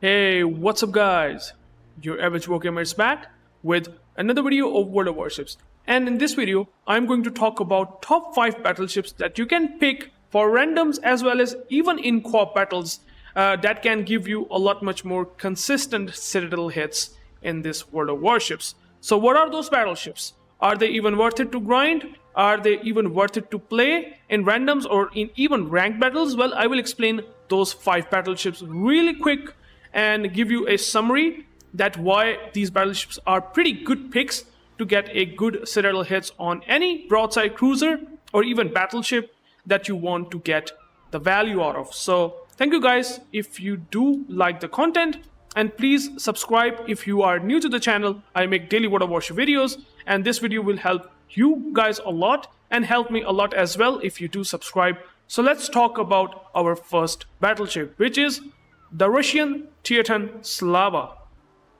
Hey, what's up guys? UrAvgWarGamer is back with another video of World of Warships. And in this video, I'm going to talk about top 5 battleships that you can pick for randoms as well as even in co-op battles that can give you a lot much more consistent Citadel hits in this World of Warships. So what are those battleships? Are they even worth it to grind? Are they even worth it to play in randoms or in even ranked battles? Well, I will explain those 5 battleships really quick and give you a summary that why these battleships are pretty good picks to get a good Citadel hits on any broadside cruiser or even battleship that you want to get the value out of. So thank you guys if you do like the content, and please subscribe if you are new to the channel. I make daily World of Warship videos, and this video will help you guys a lot and help me a lot as well if you do subscribe. So let's talk about our first battleship, which is the Russian T10 Slava.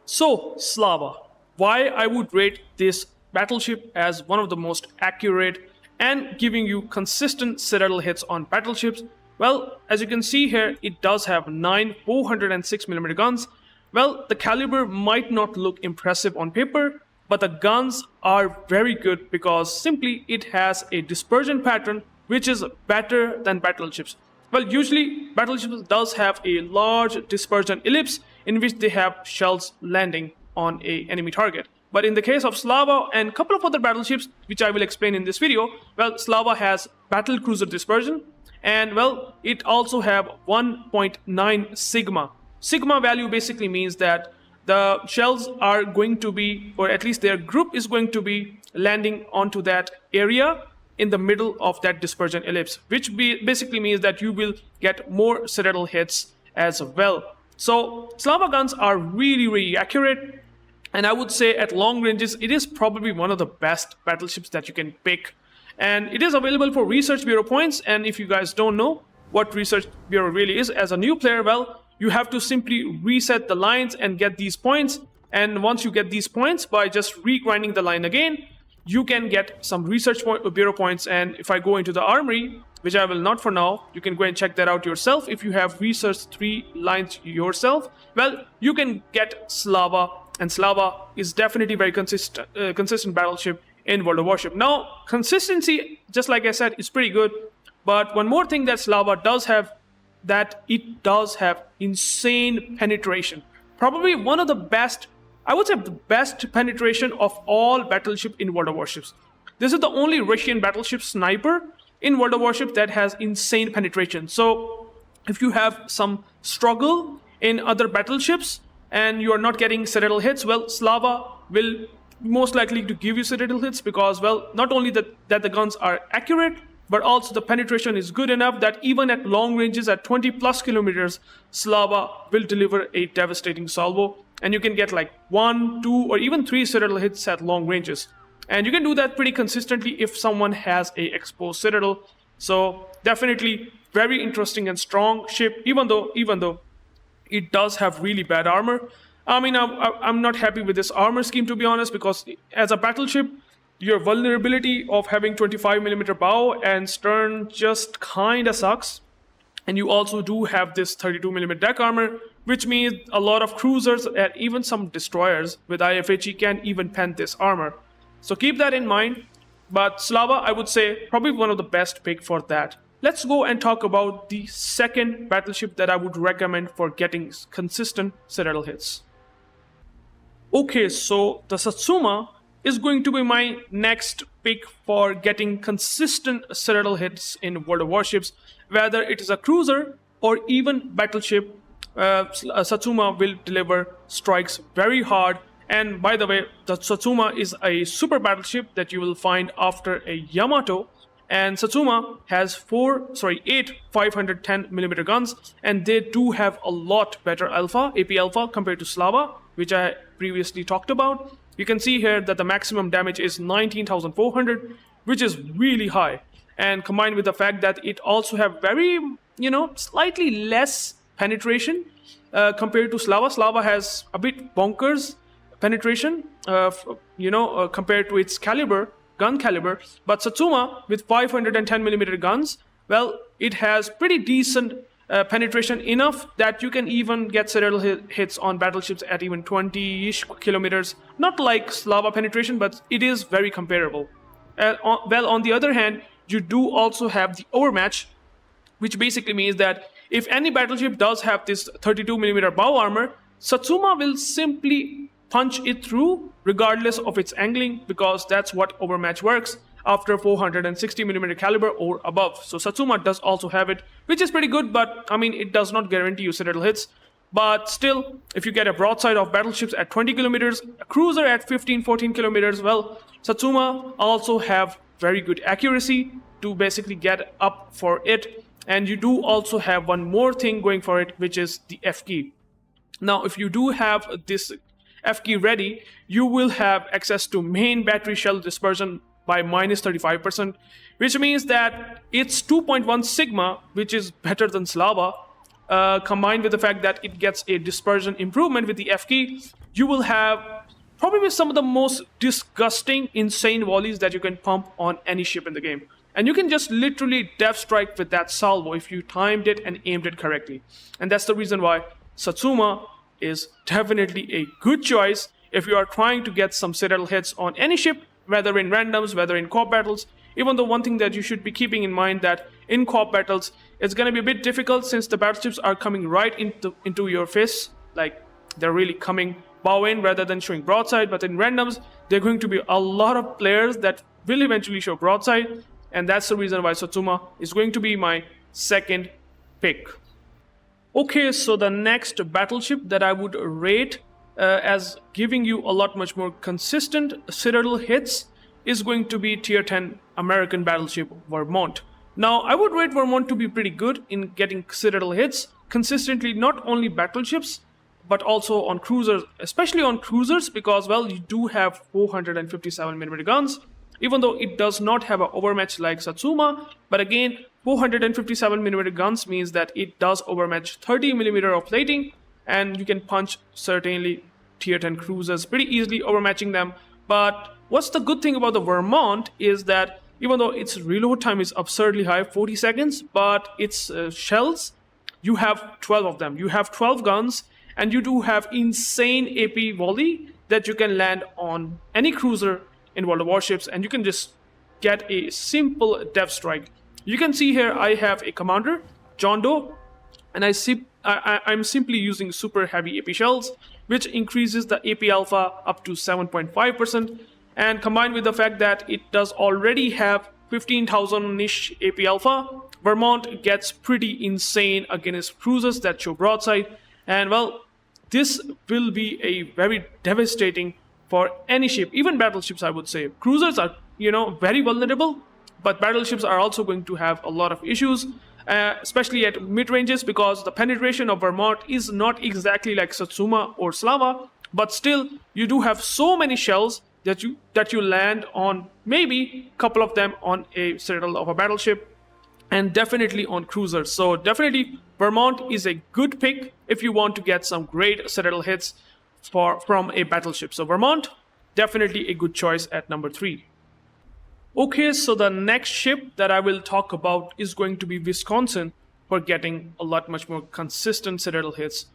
So Slava, why I would rate this battleship as one of the most accurate and giving you consistent Citadel hits on battleships? Well, as you can see here, it does have 9 406mm guns. Well, the caliber might not look impressive on paper, but the guns are very good because simply it has a dispersion pattern which is better than battleships. Well, usually battleships does have a large dispersion ellipse in which they have shells landing on a enemy target. But in the case of Slava and a couple of other battleships, which I will explain in this video, well, Slava has battle cruiser dispersion, and well, it also have 1.9 sigma. Sigma value basically means that the shells are going to be, or at least their group is going to be landing onto that area in the middle of that dispersion ellipse, which basically means that you will get more Citadel hits as well. So Slava guns are really accurate, and I would say at long ranges it is probably one of the best battleships that you can pick, and it is available for Research Bureau points. And if you guys don't know what Research Bureau really is as a new player, well, you have to simply reset the lines and get these points, and once you get these points by just regrinding the line again, you can get some Research Bureau points. And if I go into the armory, which I will not for now, you can go and check that out yourself. If you have researched 3 lines yourself, well, you can get Slava, and Slava is definitely very consistent battleship in World of Warship. Now, consistency, just like I said, is pretty good, but one more thing that Slava does have, that it does have insane penetration. Probably one of the best, I would say the best penetration of all battleship in World of Warships. This is the only Russian battleship sniper in World of Warships that has insane penetration. So if you have some struggle in other battleships and you are not getting Citadel hits, well, Slava will most likely to give you Citadel hits because, well, not only that the guns are accurate, but also the penetration is good enough that even at long ranges at 20 plus kilometers, Slava will deliver a devastating salvo, and you can get like 1, 2, or even 3 Citadel hits at long ranges. And you can do that pretty consistently if someone has a exposed Citadel. So definitely very interesting and strong ship, even though it does have really bad armor. I mean, I'm not happy with this armor scheme, to be honest, because as a battleship, your vulnerability of having 25mm bow and stern just kinda sucks. And you also do have this 32mm deck armor, which means a lot of cruisers and even some destroyers with IFHE can even pen this armor. So keep that in mind. But Slava, I would say, probably one of the best pick for that. Let's go and talk about the second battleship that I would recommend for getting consistent Citadel hits. Okay, so the Satsuma is going to be my next pick for getting consistent Citadel hits in World of Warships. Whether it is a cruiser or even battleship, Satsuma will deliver strikes very hard. And by the way, the Satsuma is a super battleship that you will find after a Yamato. And Satsuma has 8 510mm guns, and they do have a lot better AP alpha compared to Slava, which I previously talked about. You can see here that the maximum damage is 19,400, which is really high. And combined with the fact that it also have very, slightly less penetration compared to Slava. Slava has a bit bonkers penetration, compared to its gun caliber. But Satsuma with 510mm guns, well, it has pretty decent penetration enough that you can even get Citadel hits on battleships at even 20-ish kilometers. Not like Slava penetration, but it is very comparable. Well, on the other hand, you do also have the overmatch, which basically means that if any battleship does have this 32mm bow armor, Satsuma will simply punch it through regardless of its angling, because that's what overmatch works after 460mm caliber or above. So Satsuma does also have it, which is pretty good, but I mean, it does not guarantee you Citadel hits. But still, if you get a broadside of battleships at 20 kilometers, a cruiser at 15-14 kilometers, well, Satsuma also have very good accuracy to basically get up for it. And you do also have one more thing going for it, which is the F key. Now, if you do have this F key ready, you will have access to main battery shell dispersion by minus 35%, which means that it's 2.1 sigma, which is better than Slava, combined with the fact that it gets a dispersion improvement with the F key. You will have probably some of the most disgusting, insane volleys that you can pump on any ship in the game. And you can just literally death strike with that salvo if you timed it and aimed it correctly. And that's the reason why Satsuma is definitely a good choice if you are trying to get some Citadel hits on any ship, whether in randoms, whether in co-op battles. Even though one thing that you should be keeping in mind that in co-op battles, it's going to be a bit difficult since the battleships are coming right into your face. Like, they're really coming bow in rather than showing broadside. But in randoms, there are going to be a lot of players that will eventually show broadside. And that's the reason why Satsuma is going to be my second pick. Okay, so the next battleship that I would rate as giving you a lot much more consistent Citadel hits is going to be Tier 10 American battleship Vermont. Now, I would rate Vermont to be pretty good in getting Citadel hits consistently, not only battleships, but also on cruisers, especially on cruisers, because, well, you do have 457mm guns. Even though it does not have an overmatch like Satsuma, but again, 457mm guns means that it does overmatch 30mm of plating, and you can punch certainly Tier 10 cruisers pretty easily, overmatching them. But what's the good thing about the Vermont is that even though its reload time is absurdly high, 40 seconds, but its shells, you have 12 of them. You have 12 guns, and you do have insane AP volley that you can land on any cruiser in World of Warships, and you can just get a simple death strike. You can see here I have a commander, John Doe, and I'm simply using super heavy AP shells, which increases the AP alpha up to 7.5%, and combined with the fact that it does already have 15,000-ish AP alpha, Vermont gets pretty insane against cruisers that show broadside, and well, this will be a very devastating for any ship, even battleships, I would say. Cruisers are, very vulnerable, but battleships are also going to have a lot of issues, especially at mid-ranges, because the penetration of Vermont is not exactly like Satsuma or Slava, but still, you do have so many shells that you land on maybe a couple of them on a Citadel of a battleship, and definitely on cruisers. So definitely, Vermont is a good pick if you want to get some great Citadel hits from a battleship. So Vermont, definitely a good choice at number 3. Okay, so the next ship that I will talk about is going to be Wisconsin for getting a lot much more consistent Citadel hits,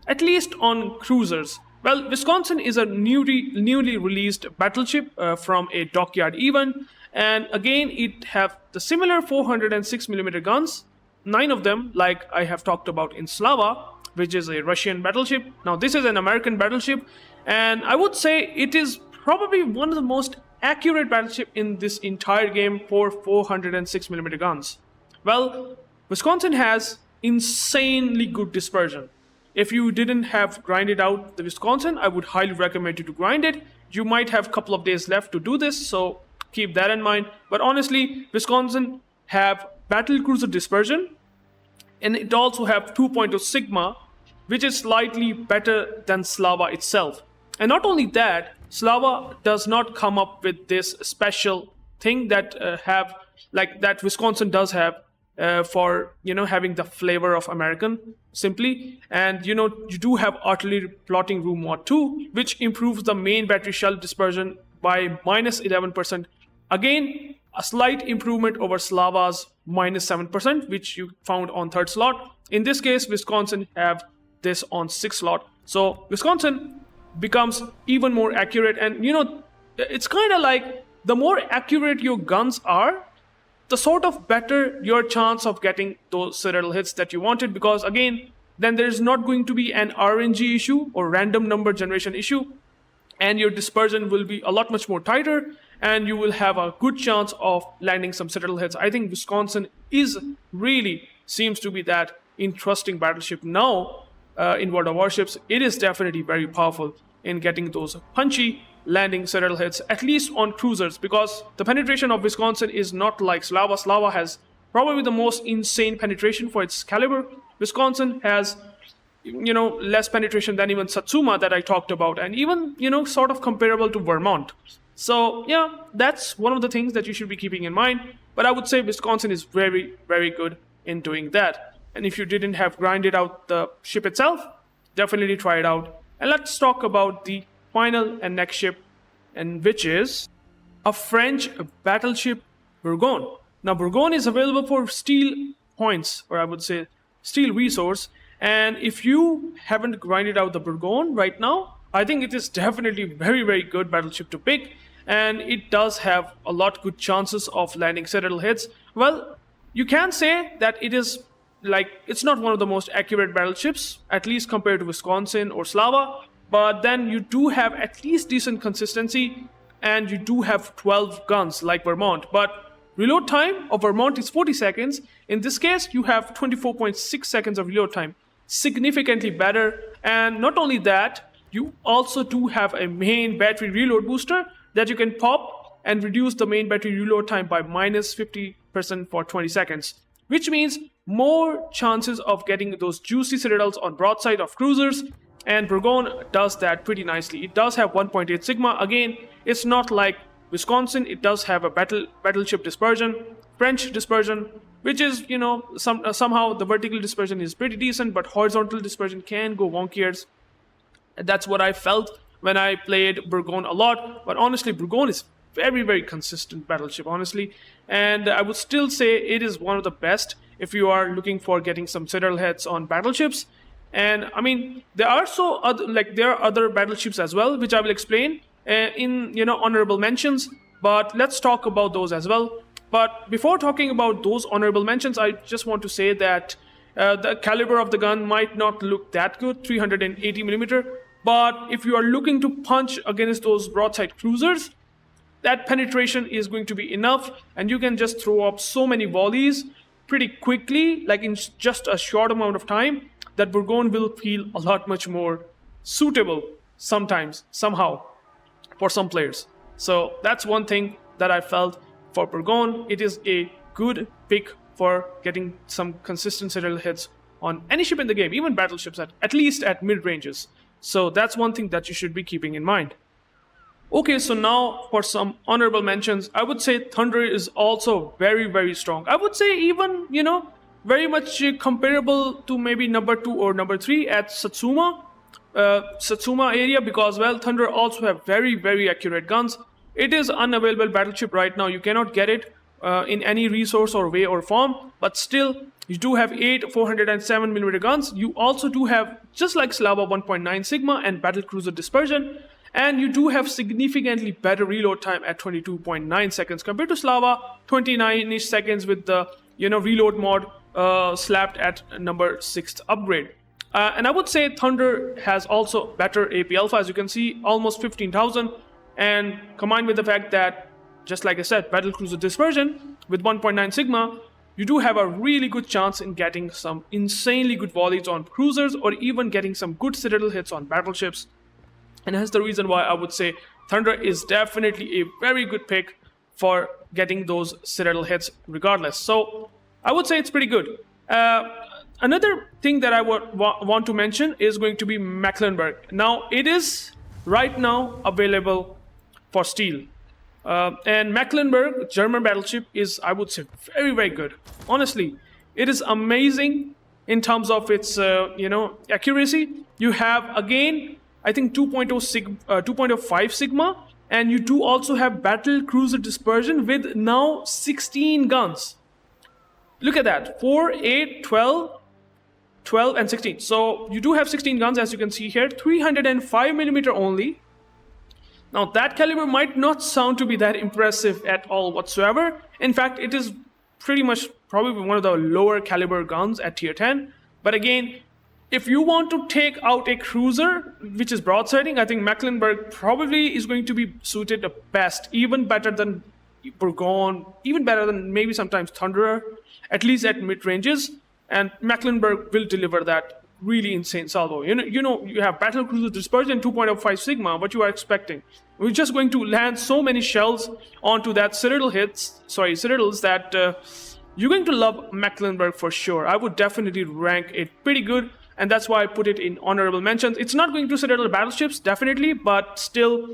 at least on cruisers. Well, Wisconsin is a newly released battleship from a dockyard event, and again it have the similar 406mm guns, 9 of them like I have talked about in Slava, which is a Russian battleship. Now this is an American battleship, and I would say it is probably one of the most accurate battleship in this entire game for 406mm guns. Well, Wisconsin has insanely good dispersion. If you didn't have grinded out the Wisconsin, I would highly recommend you to grind it. You might have a couple of days left to do this, so keep that in mind. But honestly, Wisconsin have battle cruiser dispersion, and it also have 2.0 sigma, which is slightly better than Slava itself. And not only that, Slava does not come up with this special thing that that Wisconsin does have for having the flavor of American simply. And you do have artillery plotting room mod 2, which improves the main battery shell dispersion by minus 11%. Again, a slight improvement over Slava's minus 7%, which you found on third slot. In this case, Wisconsin have this on 6 slot. So Wisconsin becomes even more accurate, and it's kind of like the more accurate your guns are, the sort of better your chance of getting those Citadel hits that you wanted, because again, then there is not going to be an RNG issue or random number generation issue, and your dispersion will be a lot much more tighter, and you will have a good chance of landing some Citadel hits. I think Wisconsin really seems to be that interesting battleship now in World of Warships. It is definitely very powerful in getting those punchy landing Citadel hits, at least on cruisers, because the penetration of Wisconsin is not like Slava. Slava has probably the most insane penetration for its caliber. Wisconsin has less penetration than even Satsuma that I talked about, and even sort of comparable to Vermont. So yeah, that's one of the things that you should be keeping in mind. But I would say Wisconsin is very, very good in doing that. And if you didn't have grinded out the ship itself, definitely try it out. And let's talk about the final and next ship, and which is a French battleship, Bourgogne. Now Bourgogne is available for steel points, or I would say steel resource. And if you haven't grinded out the Bourgogne right now, I think it is definitely very, very good battleship to pick. And it does have a lot good chances of landing Citadel hits. Well, you can say that it is it's not one of the most accurate battleships, at least compared to Wisconsin or Slava, but then you do have at least decent consistency, and you do have 12 guns like Vermont. But reload time of Vermont is 40 seconds. In this case, you have 24.6 seconds of reload time, significantly better. And not only that, you also do have a main battery reload booster that you can pop and reduce the main battery reload time by minus 50% for 20 seconds, which means more chances of getting those juicy Citadels on broadside of cruisers. And Bourgogne does that pretty nicely. It does have 1.8 Sigma. Again, it's not like Wisconsin. It does have a battleship dispersion, French dispersion, which is, somehow the vertical dispersion is pretty decent, but horizontal dispersion can go wonkier. That's what I felt when I played Bourgogne a lot. But honestly, Bourgogne is very, very consistent battleship, honestly. And I would still say it is one of the best if you are looking for getting some Citadel hits on battleships. And I mean, there are other battleships as well, which I will explain in honorable mentions. But let's talk about those as well. But before talking about those honorable mentions, I just want to say that the caliber of the gun might not look that good, 380 millimeter. But if you are looking to punch against those broadside cruisers, that penetration is going to be enough, and you can just throw up so many volleys pretty quickly, like in just a short amount of time, that Bourgogne will feel a lot much more suitable sometimes, somehow, for some players. So that's one thing that I felt for Bourgogne. It is a good pick for getting some consistent Citadel hits on any ship in the game, even battleships at least at mid-ranges. So that's one thing that you should be keeping in mind. Okay, so now for some honorable mentions, I would say Thunder is also very, very strong. I would say even, very much comparable to maybe number 2 or number 3 at Satsuma area, because, well, Thunder also have very, very accurate guns. It is unavailable battleship right now. You cannot get it in any resource or way or form, but still, you do have 8 407mm guns. You also do have, just like Slava, 1.9 Sigma and battlecruiser dispersion. And you do have significantly better reload time at 22.9 seconds compared to Slava, 29-ish seconds with the reload mod slapped at number 6th upgrade. And I would say Thunder has also better AP alpha, as you can see, almost 15,000. And combined with the fact that, just like I said, battlecruiser dispersion with 1.9 Sigma, you do have a really good chance in getting some insanely good volleys on cruisers, or even getting some good Citadel hits on battleships. And that's the reason why I would say Thunder is definitely a very good pick for getting those Citadel hits regardless. So I would say it's pretty good. Another thing that I would want to mention is going to be Mecklenburg. Now, it is right now available for steel. And Mecklenburg, German battleship, is, I would say, very, very good. Honestly, it is amazing in terms of its, accuracy. You have, again, I think 2.05 Sigma, and you do also have battle cruiser dispersion with now 16 guns. Look at that, 4, 8, 12, 12, and 16. So you do have 16 guns, as you can see here, 305mm only. Now that caliber might not sound to be that impressive at all whatsoever. In fact, it is pretty much probably one of the lower caliber guns at tier 10. But again, if you want to take out a cruiser which is broadsiding, I think Mecklenburg probably is going to be suited the best, even better than Bourgogne, even better than maybe sometimes Thunderer, at least at mid ranges. And Mecklenburg will deliver that really insane salvo. You have battle cruiser dispersion 2.05 Sigma. What you are expecting? We're just going to land so many shells onto that Citadels that you're going to love Mecklenburg for sure. I would definitely rank it pretty good, and that's why I put it in honorable mentions. It's not going to Citadel battleships, definitely, but still,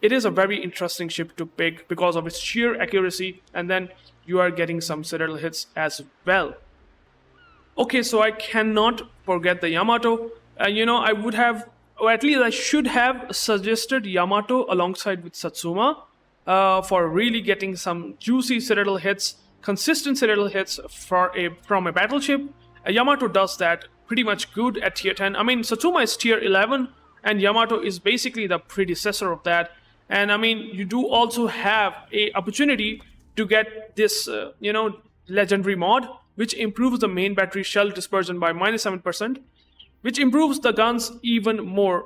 it is a very interesting ship to pick because of its sheer accuracy, and then you are getting some Citadel hits as well. Okay, so I cannot forget the Yamato. I would have, or at least I should have suggested Yamato alongside with Satsuma for really getting some juicy Citadel hits, consistent Citadel hits from a battleship. Yamato does that pretty much good at tier 10. I mean, Satsuma is tier 11, and Yamato is basically the predecessor of that. And I mean, you do also have a opportunity to get this, legendary mod, which improves the main battery shell dispersion by -7%, which improves the guns even more,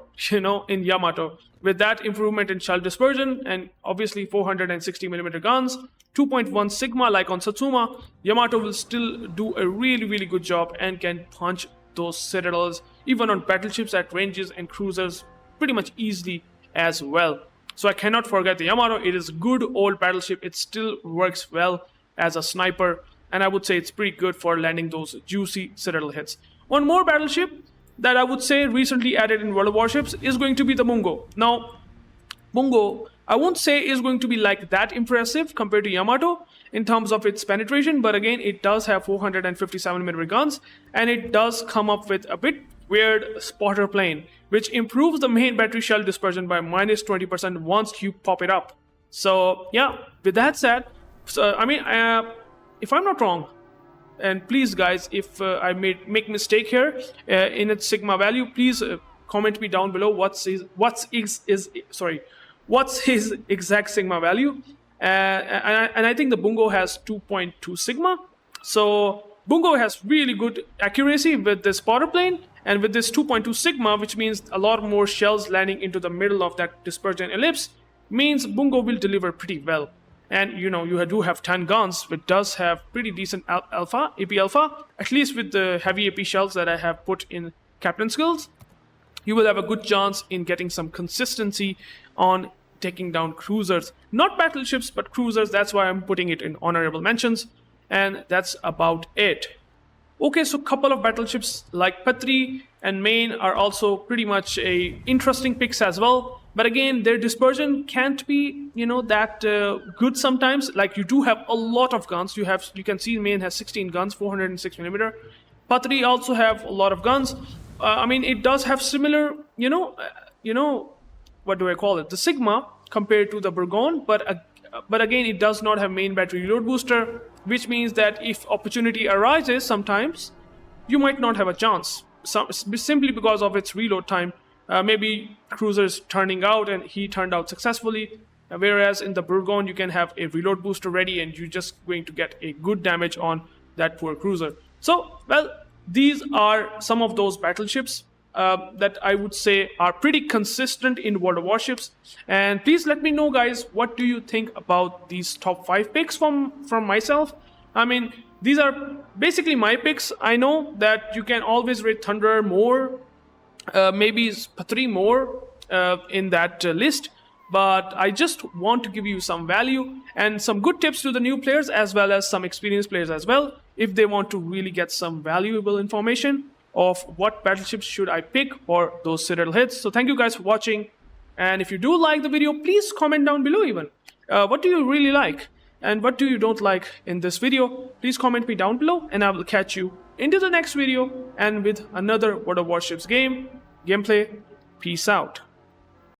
in Yamato. With that improvement in shell dispersion and obviously 460mm guns, 2.1 Sigma like on Satsuma, Yamato will still do a really, really good job and can punch those Citadels even on battleships at ranges and cruisers pretty much easily as well. So I cannot forget the Yamato. It is a good old battleship. It still works well as a sniper, and I would say it's pretty good for landing those juicy Citadel hits. One more battleship that I would say recently added in World of Warships is going to be the Bungo. Now, Bungo, I won't say is going to be like that impressive compared to Yamato in terms of its penetration, but again, it does have 457mm guns, and it does come up with a bit weird spotter plane, which improves the main battery shell dispersion by -20% once you pop it up. So yeah, with that said, if I'm not wrong, and please guys, if I make mistake here in its Sigma value, please comment me down below what's his exact Sigma value. And I think the Bungo has 2.2 Sigma. So Bungo has really good accuracy with this spotter plane and with this 2.2 Sigma, which means a lot more shells landing into the middle of that dispersion ellipse, means Bungo will deliver pretty well. And you do have 10 guns, which does have pretty decent AP alpha, at least with the heavy AP shells that I have put in Captain skills. You will have a good chance in getting some consistency on taking down cruisers. Not battleships, but cruisers. That's why I'm putting it in honorable mentions. And that's about it. Okay, so a couple of battleships like Patri and Maine are also pretty much interesting picks as well. But again, their dispersion can't be, that good sometimes. Like, you do have a lot of guns. You can see Maine has 16 guns, 406mm. Patri also have a lot of guns. It does have similar, what do I call it? The Sigma compared to the Bourgogne, but again, it does not have main battery reload booster, which means that if opportunity arises, sometimes you might not have a chance, simply because of its reload time. Maybe cruisers turning out and he turned out successfully, whereas in the Bourgogne you can have a reload booster ready and you're just going to get a good damage on that poor cruiser. So, well, these are some of those battleships that I would say are pretty consistent in World of Warships. And please let me know, guys, what do you think about these top 5 picks from myself? These are basically my picks. I know that you can always rate Thunderer more, maybe Patri more in that list, but I just want to give you some value and some good tips to the new players as well as some experienced players as well, if they want to really get some valuable information of what battleships should I pick for those Citadel hits. So thank you guys for watching, and if you do like the video, please comment down below even. What do you really like and what do you don't like in this video? Please comment me down below, and I will catch you into the next video and with another World of Warships gameplay. Peace out.